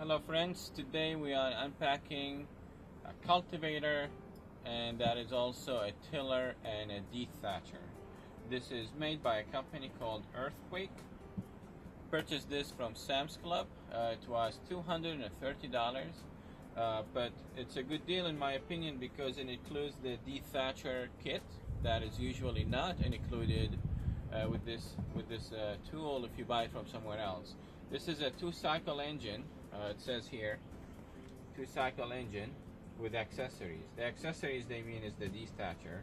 Hello friends, today we are unpacking a cultivator, and that is also a tiller and a dethatcher. This is made by a company called Earthquake. Purchased this from Sam's Club. It was $230, but it's a good deal in my opinion because it includes the dethatcher kit that is usually not included with this tool if you buy it from somewhere else. This is a 2-cycle engine. It says here 2-cycle engine with accessories. The accessories they mean is the dethatcher.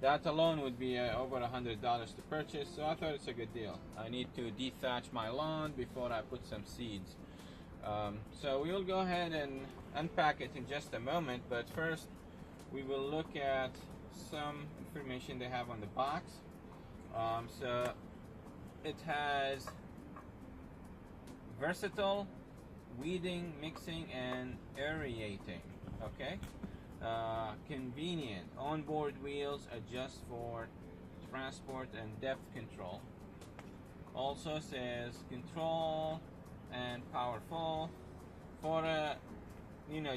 That alone would be over $100 to purchase, so I thought it's a good deal. I need to dethatch my lawn before I put some seeds. So we will go ahead and unpack it in just a moment, but first we will look at some information they have on the box. So it has versatile weeding, mixing, and aerating. Okay, convenient onboard wheels, adjust for transport and depth control. Also says control and powerful for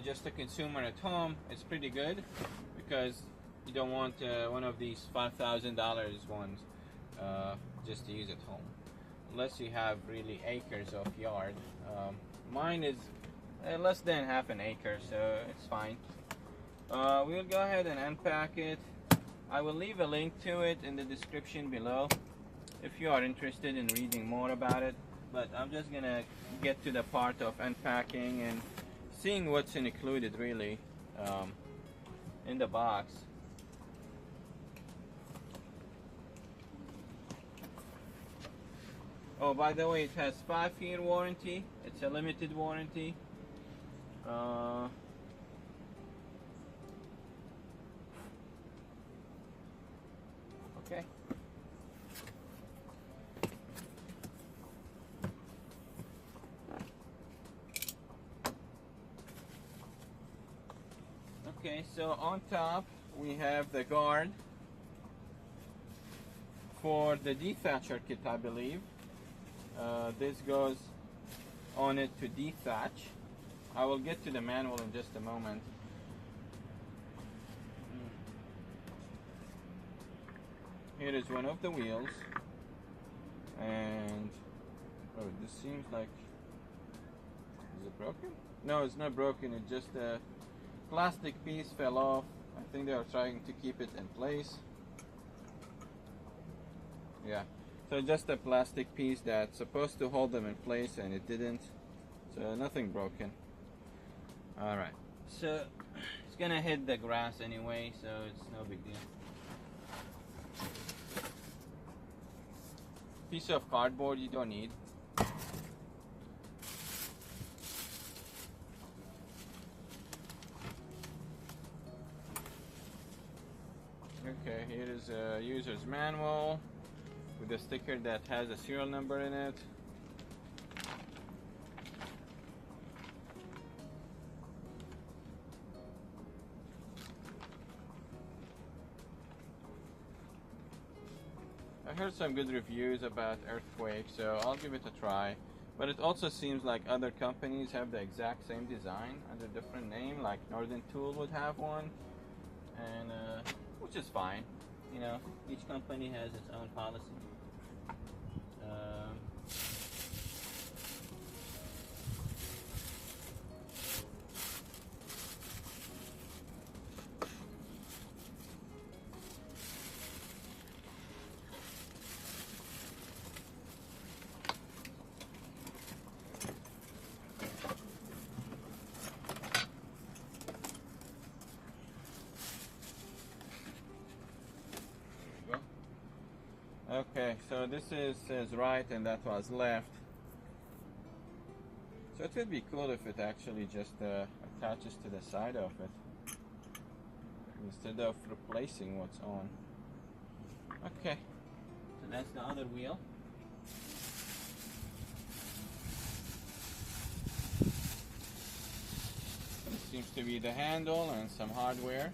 just a consumer at home. It's pretty good because you don't want one of these $5,000 ones just to use at home, unless you have really acres of yard. Mine is less than half an acre, so it's fine. We'll go ahead and unpack it. I will leave a link to it in the description below if you are interested in reading more about it, but I'm just gonna get to the part of unpacking and seeing what's included really in the box. Oh, by the way, it has 5-year warranty. It's a limited warranty. Okay. Okay, so on top we have the guard for the dethatcher kit, I believe. This goes on it to dethatch. I will get to the manual in just a moment. Here is one of the wheels, and oh, this seems like, is it broken? No, it's not broken. It's just a plastic piece fell off. I think they are trying to keep it in place. Yeah. So just a plastic piece that's supposed to hold them in place, and it didn't. So nothing broken. Alright. So it's gonna hit the grass anyway, so it's no big deal. Piece of cardboard you don't need. Okay, here is a user's manual with a sticker that has a serial number in it. I heard some good reviews about Earthquake, so I'll give it a try. But it also seems like other companies have the exact same design under a different name, like Northern Tool would have one, and which is fine. You know, each company has its own policy. Okay, so this says right and that was left. So it would be cool if it actually just attaches to the side of it instead of replacing what's on. Okay, so that's the other wheel. This seems to be the handle and some hardware.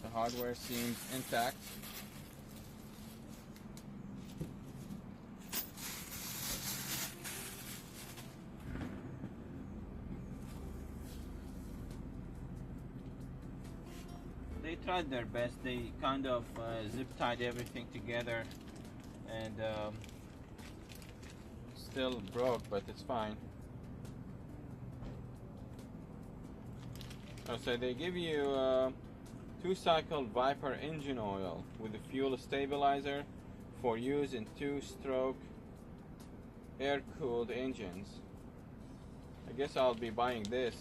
The hardware seems intact. they tried their best. They kind of zip tied everything together, and still broke, but it's fine. So they give you 2-cycle Viper engine oil with a fuel stabilizer for use in 2-stroke air-cooled engines. I guess I'll be buying this.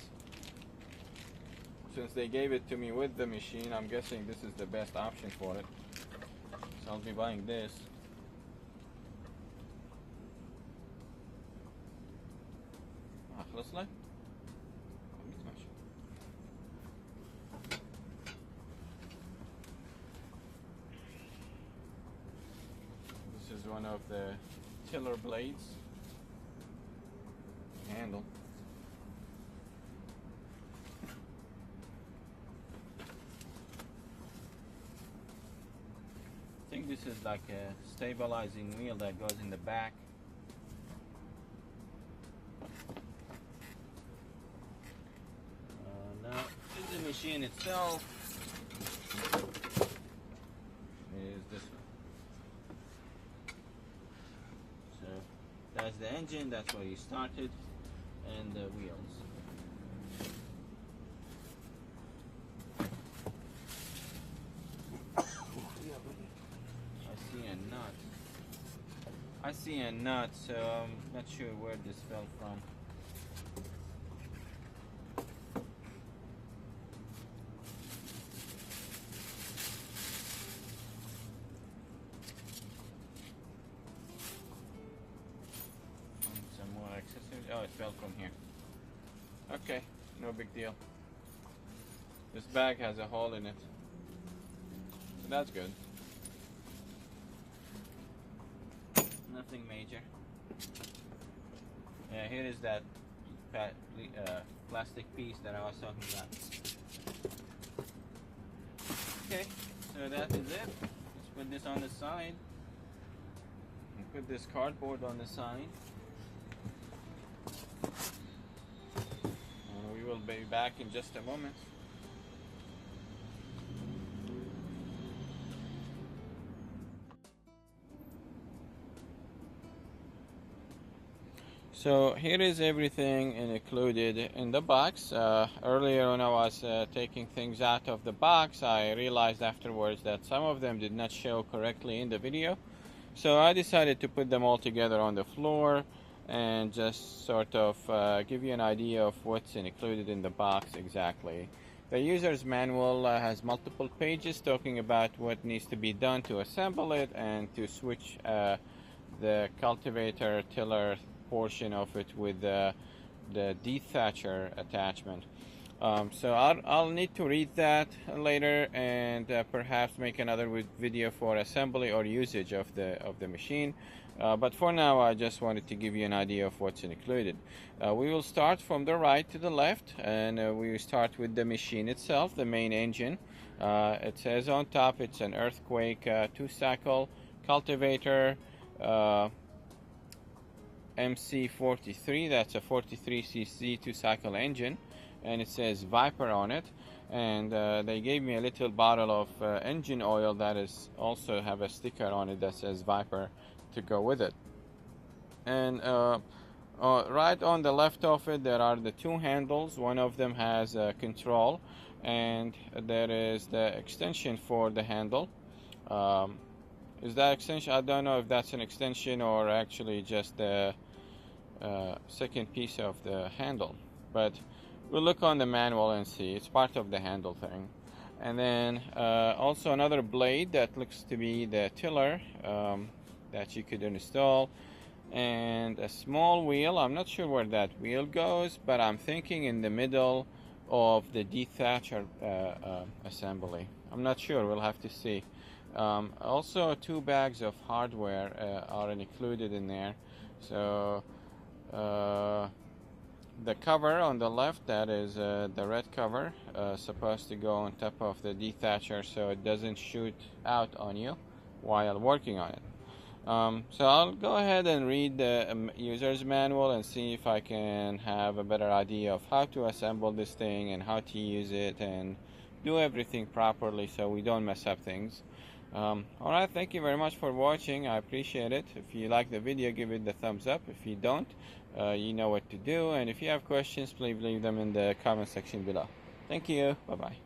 Since they gave it to me with the machine, I'm guessing this is the best option for it. So I'll be buying this. خلص لك؟ This is one of the tiller blades. Handle. I think this is like a stabilizing wheel that goes in the back. Now, the machine itself is this one. So that's the engine, that's where you started, and the wheels. I see a nut, so I'm not sure where this fell from. Some more accessories. Oh, it fell from here. Okay, no big deal. This bag has a hole in it, so that's good. Nothing major. Yeah, here is that plastic piece that I was talking about. Okay, so that is it. Let's put this on the side. And put this cardboard on the side. And we will be back in just a moment. So here is everything included in the box. Earlier when I was taking things out of the box, I realized afterwards that some of them did not show correctly in the video. So I decided to put them all together on the floor and just sort of give you an idea of what's included in the box exactly. The user's manual has multiple pages talking about what needs to be done to assemble it and to switch the cultivator tiller portion of it with the Dethatcher attachment. So I'll need to read that later and perhaps make another video for assembly or usage of the machine. But for now, I just wanted to give you an idea of what's included. We will start from the right to the left, and we will start with the machine itself, the main engine. It says on top it's an Earthquake 2-cycle cultivator. MC43, that's a 43cc 2-cycle engine, and it says Viper on it, and they gave me a little bottle of engine oil that is also have a sticker on it that says Viper to go with it. And right on the left of it there are the two handles. One of them has a control, and there is the extension for the handle. Is that extension? I don't know if that's an extension or actually just the second piece of the handle, but we'll look on the manual and see. It's part of the handle thing. And then also another blade that looks to be the tiller that you could install, and a small wheel. I'm not sure where that wheel goes, but I'm thinking in the middle of the Dethatcher assembly. I'm not sure, we'll have to see. Also 2 bags of hardware are included in there. So the cover on the left, that is the red cover, supposed to go on top of the Dethatcher so it doesn't shoot out on you while working on it. So I'll go ahead and read the user's manual and see if I can have a better idea of how to assemble this thing and how to use it and do everything properly so we don't mess up things. Alright, thank you very much for watching. I appreciate it. If you like the video, give it the thumbs up. If you don't, you know what to do. And if you have questions, please leave them in the comment section below. Thank you. Bye bye.